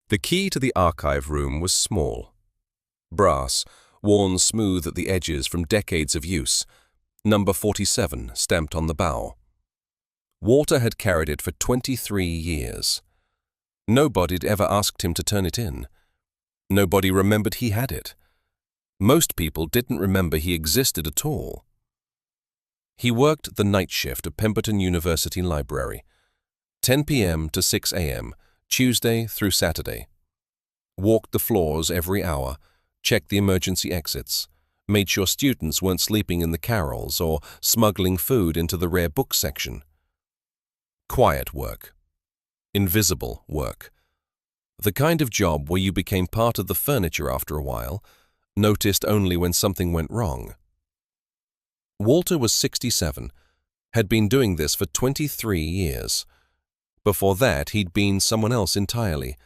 The key to the archive room was small. Brass, worn smooth at the edges from decades of use, number 47 stamped on the bow. Walter had carried it for 23 years. Nobody'd ever asked him to turn it in. Nobody remembered he had it. Most people didn't remember he existed at all. He worked the night shift at Pemberton University Library, 10 p.m. to 6 a.m., Tuesday through Saturday. Walked the floors every hour, checked the emergency exits, made sure students weren't sleeping in the carrels or smuggling food into the rare book section. Quiet work. Invisible work. The kind of job where you became part of the furniture after a while, noticed only when something went wrong. Walter was 67, had been doing this for 23 years. Before that, he'd been someone else entirely.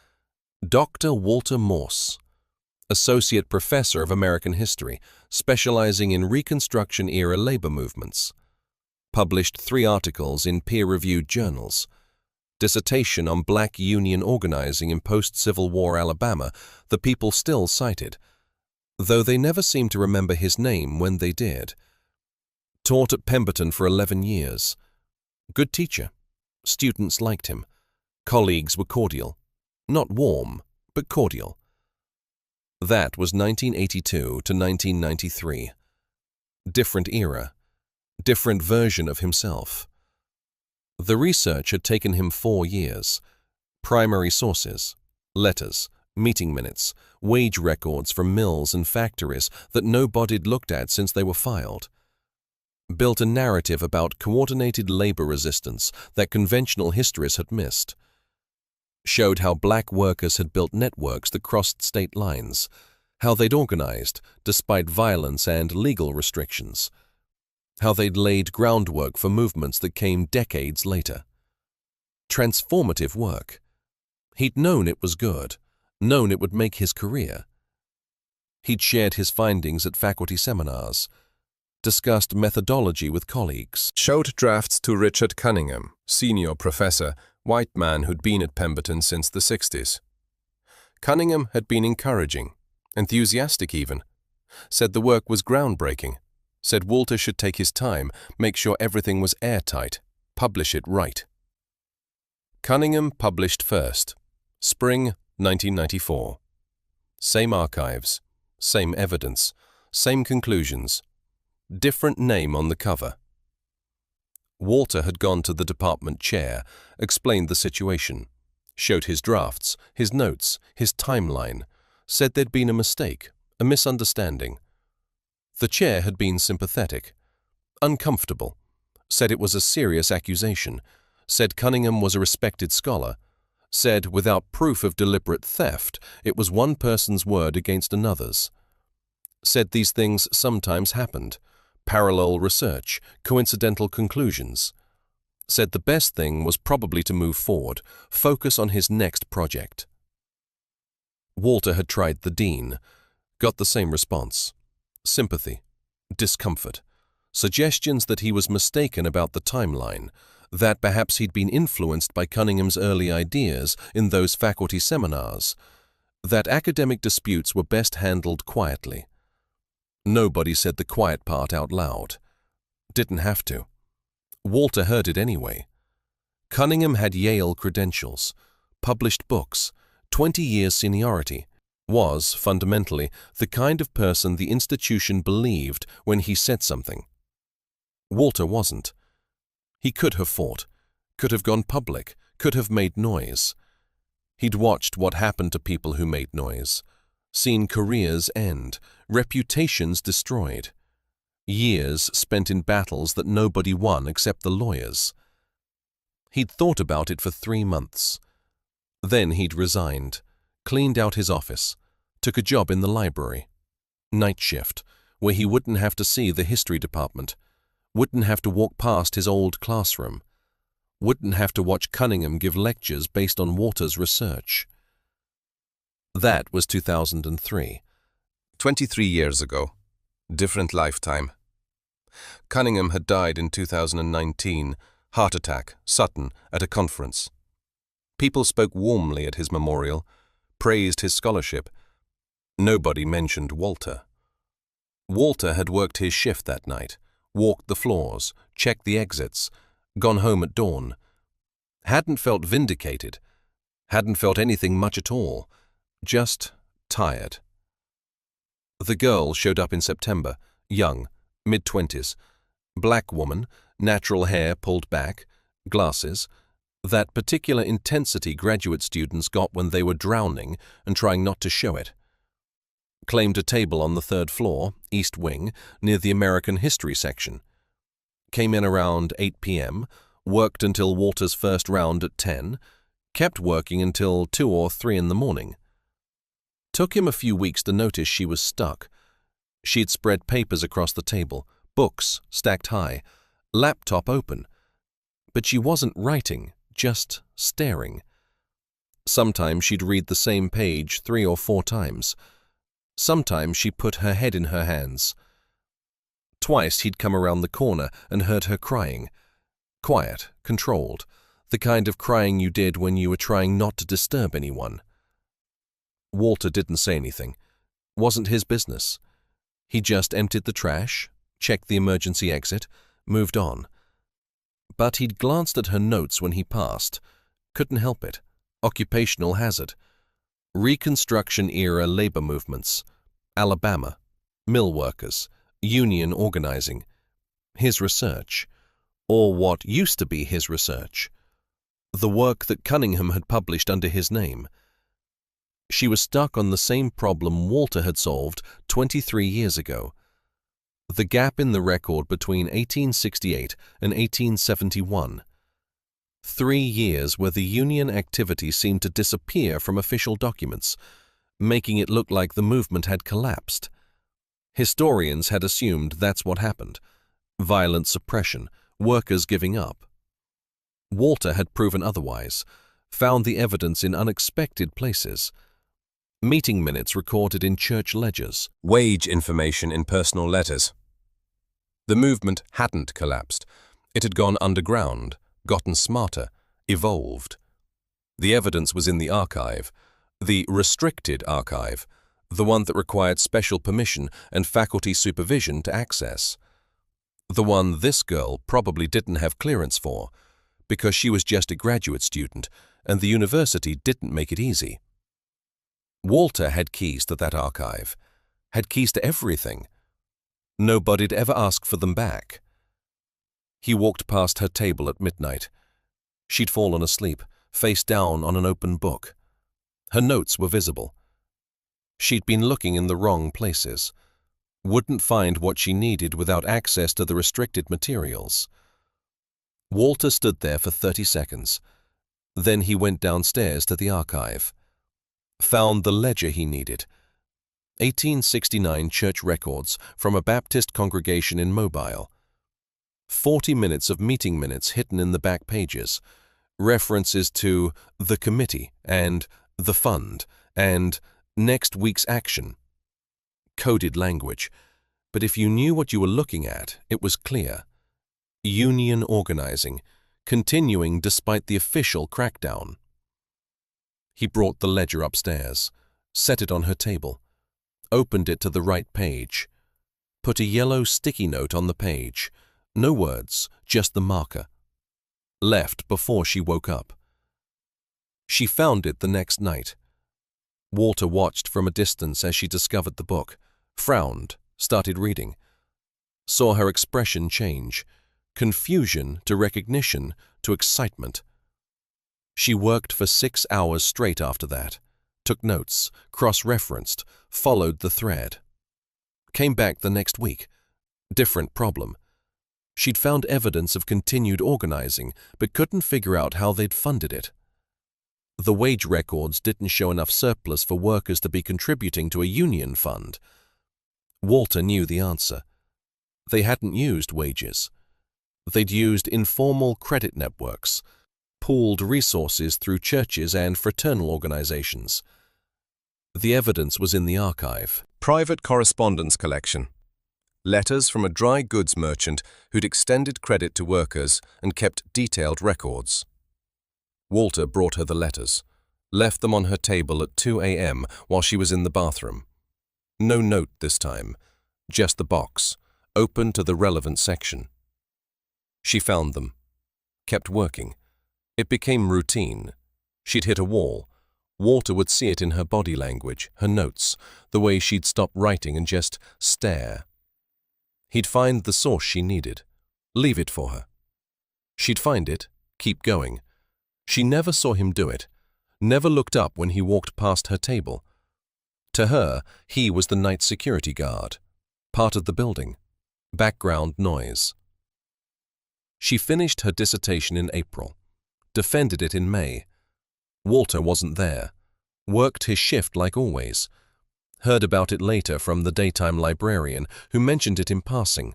Dr. Walter Morse, Associate Professor of American History, specializing in Reconstruction-era labor movements. Published 3 articles in peer-reviewed journals. Dissertation on black union organizing in post-Civil War Alabama that people still cited, though they never seemed to remember his name when they did. Taught at Pemberton for 11 years. Good teacher. Students liked him. Colleagues were cordial. Not warm, but cordial. That was 1982 to 1993. Different era. Different version of himself. The research had taken him 4 years. Primary sources, letters, meeting minutes, wage records from mills and factories that nobody'd looked at since they were filed. Built a narrative about coordinated labor resistance that conventional histories had missed. Showed how black workers had built networks that crossed state lines, how they'd organized despite violence and legal restrictions, how they'd laid groundwork for movements that came decades later. Transformative work. He'd known it was good, known it would make his career. He'd shared his findings at faculty seminars, discussed methodology with colleagues, showed drafts to Richard Cunningham, senior professor, white man who'd been at Pemberton since the 60s. Cunningham had been encouraging, enthusiastic even, said the work was groundbreaking, said Walter should take his time, make sure everything was airtight, publish it right. Cunningham published first, spring 1994. Same archives, same evidence, same conclusions, different name on the cover. Walter had gone to the department chair, explained the situation, showed his drafts, his notes, his timeline, said there'd been a mistake, a misunderstanding. The chair had been sympathetic, uncomfortable, said it was a serious accusation, said Cunningham was a respected scholar, said without proof of deliberate theft, it was one person's word against another's. Said these things sometimes happened. Parallel research, coincidental conclusions. Said the best thing was probably to move forward, focus on his next project. Walter had tried the dean, got the same response. Sympathy, discomfort, suggestions that he was mistaken about the timeline, that perhaps he'd been influenced by Cunningham's early ideas in those faculty seminars, that academic disputes were best handled quietly. Nobody said the quiet part out loud. Didn't have to. Walter heard it anyway. Cunningham had Yale credentials, published books, 20 years seniority, was, fundamentally, the kind of person the institution believed when he said something. Walter wasn't. He could have fought, could have gone public, could have made noise. He'd watched what happened to people who made noise, seen careers end, reputations destroyed, years spent in battles that nobody won except the lawyers. He'd thought about it for 3 months. Then he'd resigned, cleaned out his office, took a job in the library, night shift, where he wouldn't have to see the history department, wouldn't have to walk past his old classroom, wouldn't have to watch Cunningham give lectures based on Walter's research. That was 2003. 23 years ago. Different lifetime. Cunningham had died in 2019, heart attack, Sutton, at a conference. People spoke warmly at his memorial. praised his scholarship. Nobody mentioned Walter. Walter had worked his shift that night, walked the floors, checked the exits, gone home at dawn. Hadn't felt vindicated, hadn't felt anything much at all, just tired. The girl showed up in September, young, mid-20s, black woman, natural hair pulled back, glasses, that particular intensity graduate students got when they were drowning and trying not to show it. Claimed a table on the 3rd floor, East Wing, near the American History section. Came in around 8 p.m., worked until Walter's first round at 10, kept working until 2 or 3 in the morning. Took him a few weeks to notice she was stuck. She'd spread papers across the table, books stacked high, laptop open. But she wasn't writing, just staring. Sometimes she'd read the same page 3 or 4 times. Sometimes she put her head in her hands. Twice he'd come around the corner and heard her crying. Quiet, controlled, the kind of crying you did when you were trying not to disturb anyone. Walter didn't say anything. Wasn't his business. He just emptied the trash, checked the emergency exit, moved on. But he'd glanced at her notes when he passed. Couldn't help it. Occupational hazard. Reconstruction-era labor movements. Alabama. Mill workers. Union organizing. His research. Or what used to be his research. The work that Cunningham had published under his name. She was stuck on the same problem Walter had solved 23 years ago. The gap in the record between 1868 and 1871. 3 years where the Union activity seemed to disappear from official documents, making it look like the movement had collapsed. Historians had assumed that's what happened. Violent suppression, workers giving up. Walter had proven otherwise, found the evidence in unexpected places. Meeting minutes recorded in church ledgers. Wage information in personal letters. The movement hadn't collapsed. It had gone underground, gotten smarter, evolved. The evidence was in the archive, the restricted archive, the one that required special permission and faculty supervision to access. The one this girl probably didn't have clearance for, because she was just a graduate student and the university didn't make it easy. Walter had keys to that archive, had keys to everything. Nobody'd ever ask for them back. He walked past her table at midnight. She'd fallen asleep, face down on an open book. Her notes were visible. She'd been looking in the wrong places. Wouldn't find what she needed without access to the restricted materials. Walter stood there for 30 seconds. Then he went downstairs to the archive. Found the ledger he needed. 1869 church records from a Baptist congregation in Mobile. 40 minutes of meeting minutes hidden in the back pages. References to the committee and the fund and next week's action. Coded language, but if you knew what you were looking at, it was clear. Union organizing, continuing despite the official crackdown. He brought the ledger upstairs, set it on her table, opened it to the right page, put a yellow sticky note on the page, no words, just the marker. Left before she woke up. She found it the next night. Walter watched from a distance as she discovered the book, frowned, started reading. Saw her expression change, confusion to recognition to excitement. She worked for 6 hours straight after that, took notes, cross-referenced, followed the thread. Came back the next week. Different problem. She'd found evidence of continued organizing, but couldn't figure out how they'd funded it. The wage records didn't show enough surplus for workers to be contributing to a union fund. Walter knew the answer. They hadn't used wages. They'd used informal credit networks, pooled resources through churches and fraternal organizations. The evidence was in the archive. Private correspondence collection. Letters from a dry goods merchant who'd extended credit to workers and kept detailed records. Walter brought her the letters. Left them on her table at 2 a.m. while she was in the bathroom. No note this time, just the box, open to the relevant section. She found them, kept working. It became routine. She'd hit a wall. Walter would see it in her body language, her notes, the way she'd stop writing and just stare. He'd find the source she needed, leave it for her. She'd find it, keep going. She never saw him do it, never looked up when he walked past her table. To her, he was the night security guard, part of the building, background noise. She finished her dissertation in April, defended it in May. Walter wasn't there, worked his shift like always. Heard about it later from the daytime librarian who mentioned it in passing.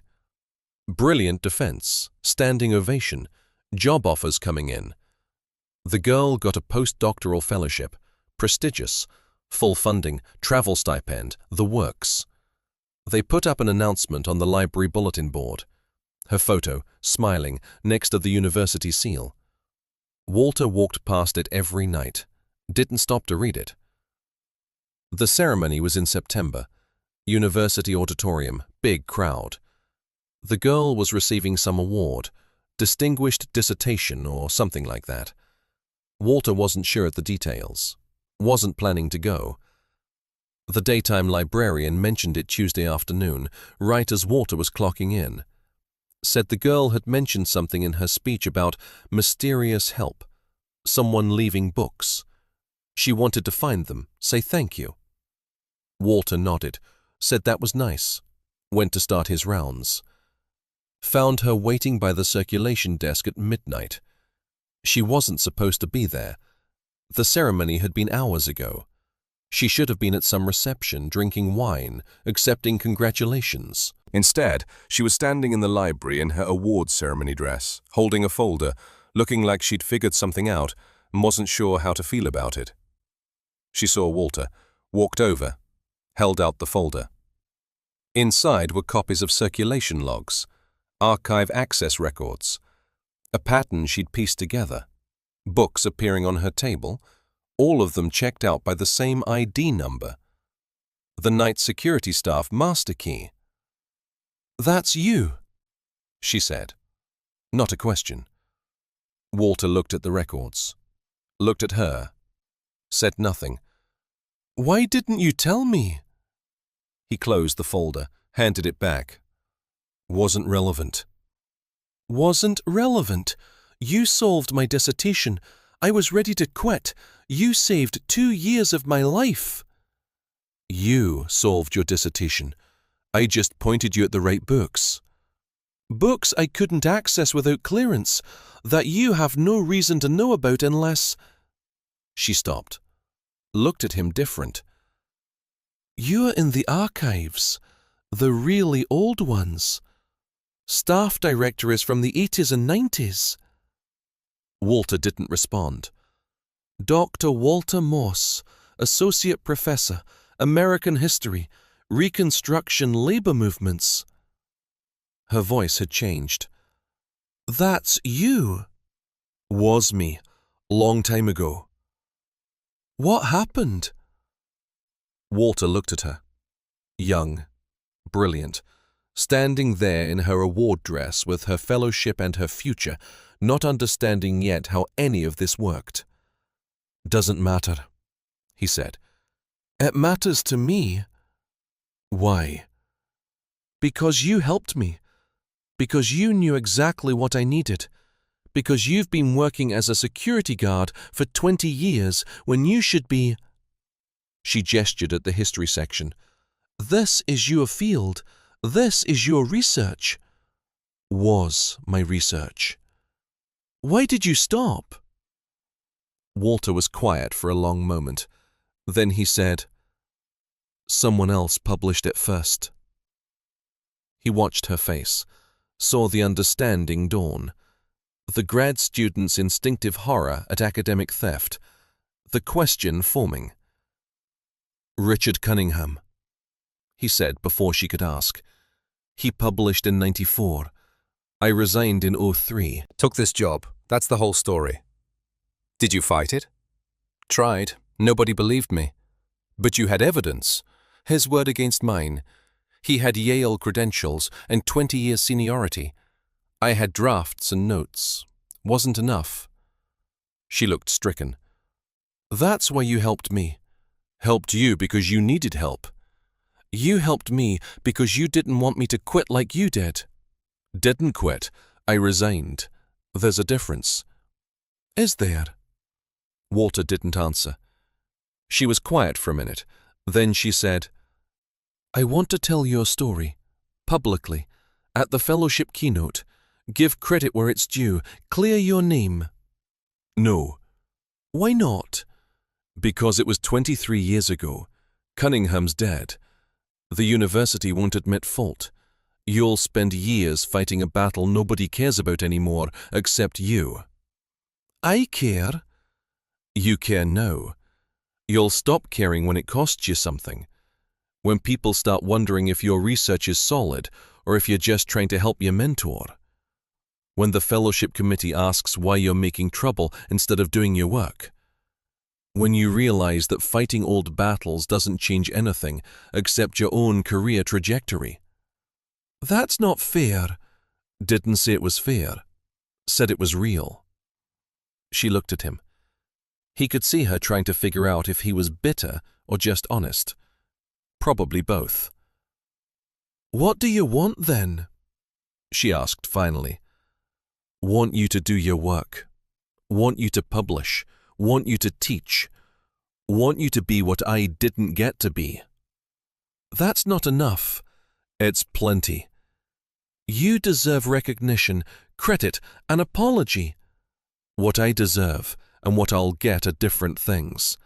Brilliant defense, standing ovation, job offers coming in. The girl got a postdoctoral fellowship, prestigious, full funding, travel stipend, the works. They put up an announcement on the library bulletin board. Her photo, smiling, next to the university seal. Walter walked past it every night, didn't stop to read it. The ceremony was in September. University auditorium, big crowd. The girl was receiving some award, distinguished dissertation or something like that. Walter wasn't sure of the details, wasn't planning to go. The daytime librarian mentioned it Tuesday afternoon, right as Walter was clocking in. Said the girl had mentioned something in her speech about mysterious help, someone leaving books. She wanted to find them, say thank you. Walter nodded, said that was nice, went to start his rounds. Found her waiting by the circulation desk at midnight. She wasn't supposed to be there. The ceremony had been hours ago. She should have been at some reception, drinking wine, accepting congratulations. Instead, she was standing in the library in her awards ceremony dress, holding a folder, looking like she'd figured something out and wasn't sure how to feel about it. She saw Walter, walked over, held out the folder. Inside were copies of circulation logs, archive access records, a pattern she'd pieced together, books appearing on her table, all of them checked out by the same ID number. The night security staff master key. "That's you," she said. Not a question. Walter looked at the records, looked at her, said nothing. "Why didn't you tell me?" He closed the folder, handed it back. "Wasn't relevant." "Wasn't relevant? You solved my dissertation. I was ready to quit. You saved 2 years of my life." "You solved your dissertation. I just pointed you at the right books." "Books I couldn't access without clearance, that you have no reason to know about unless—" She stopped, looked at him different. "You're in the archives, the really old ones. Staff directories from the 80s and 90s. Walter didn't respond. Dr. Walter Moss, Associate Professor, American History, Reconstruction Labor Movements. Her voice had changed. "That's you." "Was me, long time ago." "What happened?" Walter looked at her. Young, brilliant, standing there in her award dress with her fellowship and her future, not understanding yet how any of this worked. "Doesn't matter," he said. "It matters to me." "Why?" "Because you helped me. Because you knew exactly what I needed. Because you've been working as a security guard for 20 years when you should be—" She gestured at the history section. "This is your field. This is your research." "Was my research." "Why did you stop?" Walter was quiet for a long moment. Then he said, "Someone else published it first." He watched her face, saw the understanding dawn, the grad student's instinctive horror at academic theft, the question forming. "Richard Cunningham," he said before she could ask. "He published in 94. I resigned in 03. Took this job. That's the whole story. Did you fight it? Tried. Nobody believed me. But you had evidence. His word against mine. He had Yale credentials and 20 years seniority. I had drafts and notes. Wasn't enough. She looked stricken. That's why you helped me. Helped you because you needed help. You helped me because you didn't want me to quit like you did. Didn't quit. I resigned. There's a difference. Is there? Walter didn't answer. She was quiet for a minute. Then she said, I want to tell your story, publicly, at the fellowship keynote. Give credit where it's due. Clear your name. No. Why not? Because it was 23 years ago. Cunningham's dead. The university won't admit fault. You'll spend years fighting a battle nobody cares about anymore except you. I care. You care now. You'll stop caring when it costs you something. When people start wondering if your research is solid or if you're just trying to help your mentor. When the fellowship committee asks why you're making trouble instead of doing your work. When you realize that fighting old battles doesn't change anything except your own career trajectory. That's not fair. Didn't say it was fair. Said it was real. She looked at him. He could see her trying to figure out if he was bitter or just honest. Probably both. What do you want then? She asked finally. Want you to do your work. Want you to publish. Want you to teach. Want you to be what I didn't get to be. That's not enough. It's plenty. You deserve recognition, credit, an apology. What I deserve and what I'll get are different things.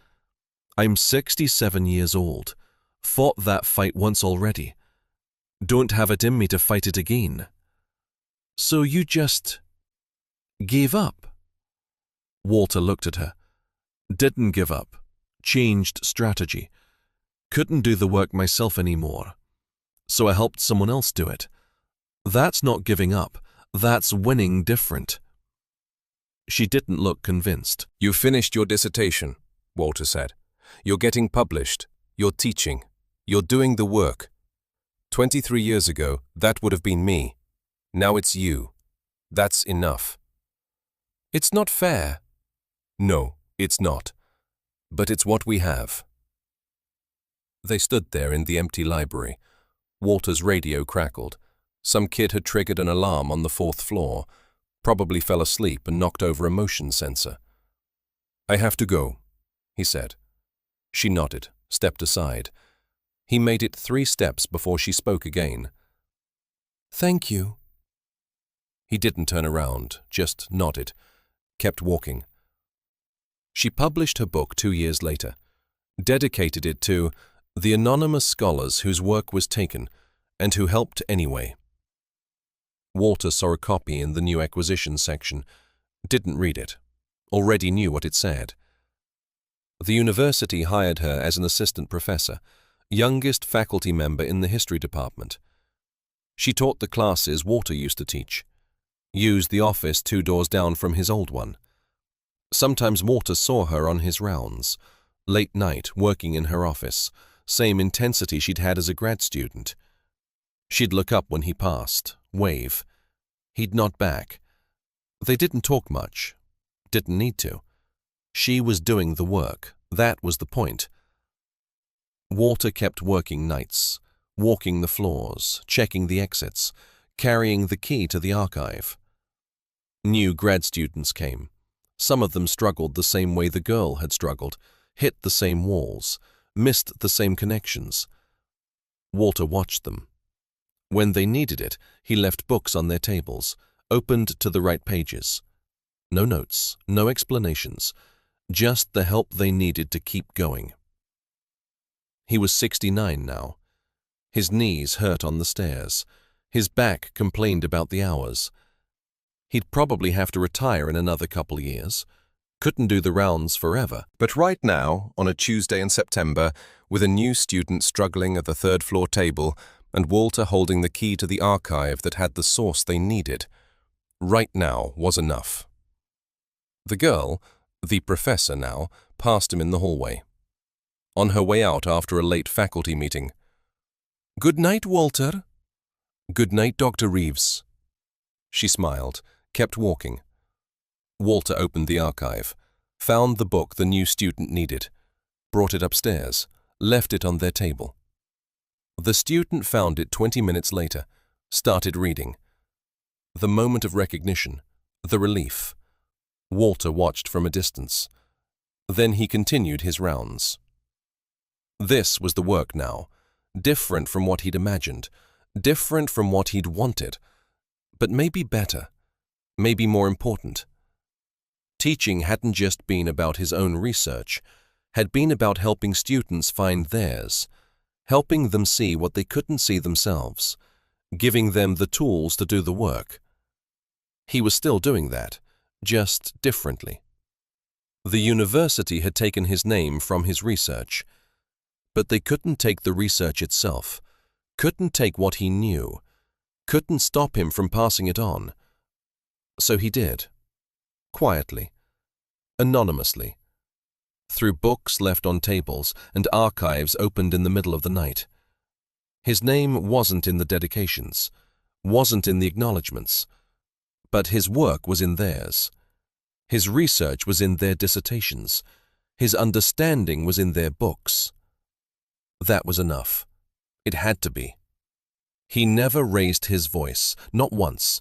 I'm 67 years old. Fought that fight once already. Don't have it in me to fight it again. So you just gave up? Walter looked at her. Didn't give up. Changed strategy. Couldn't do the work myself anymore. So I helped someone else do it. That's not giving up. That's winning different. She didn't look convinced. You finished your dissertation, Walter said. You're getting published. You're teaching. You're doing the work. 23 years ago, that would have been me. Now it's you. That's enough. It's not fair. No, it's not. But it's what we have. They stood there in the empty library. Walter's radio crackled. Some kid had triggered an alarm on the 4th floor, probably fell asleep and knocked over a motion sensor. I have to go, he said. She nodded, stepped aside. He made it 3 steps before she spoke again. Thank you. He didn't turn around, just nodded, kept walking. She published her book 2 years later, dedicated it to the anonymous scholars whose work was taken and who helped anyway. Walter saw a copy in the new acquisitions section, didn't read it, already knew what it said. The university hired her as an assistant professor, youngest faculty member in the history department. She taught the classes Walter used to teach, used the office 2 doors down from his old one. Sometimes Walter saw her on his rounds, late night working in her office, same intensity she'd had as a grad student. She'd look up when he passed, wave. He'd nod back. They didn't talk much, didn't need to. She was doing the work, that was the point. Walter kept working nights, walking the floors, checking the exits, carrying the key to the archive. New grad students came. Some of them struggled the same way the girl had struggled, hit the same walls, missed the same connections. Walter watched them. When they needed it, he left books on their tables, opened to the right pages. No notes, no explanations, just the help they needed to keep going. He was 69 now. His knees hurt on the stairs. His back complained about the hours. He'd probably have to retire in another couple years. Couldn't do the rounds forever. But right now, on a Tuesday in September, with a new student struggling at the 3rd floor table and Walter holding the key to the archive that had the source they needed, right now was enough. The girl, the professor now, passed him in the hallway. On her way out after a late faculty meeting, "Good night, Walter." "Good night, Dr. Reeves." She smiled, kept walking. Walter opened the archive, found the book the new student needed, brought it upstairs, left it on their table. The student found it 20 minutes later, started reading. The moment of recognition, the relief. Walter watched from a distance. Then he continued his rounds. This was the work now, different from what he'd imagined, different from what he'd wanted, but maybe better, maybe more important. Teaching hadn't just been about his own research, had been about helping students find theirs, helping them see what they couldn't see themselves, giving them the tools to do the work. He was still doing that, just differently. The university had taken his name from his research, but they couldn't take the research itself, couldn't take what he knew, couldn't stop him from passing it on. So he did. Quietly, anonymously, through books left on tables and archives opened in the middle of the night. His name wasn't in the dedications, wasn't in the acknowledgements, but his work was in theirs. His research was in their dissertations. His understanding was in their books. That was enough. It had to be. He never raised his voice, not once.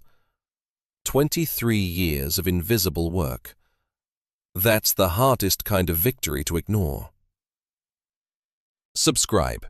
23 years of invisible work. That's the hardest kind of victory to ignore. Subscribe.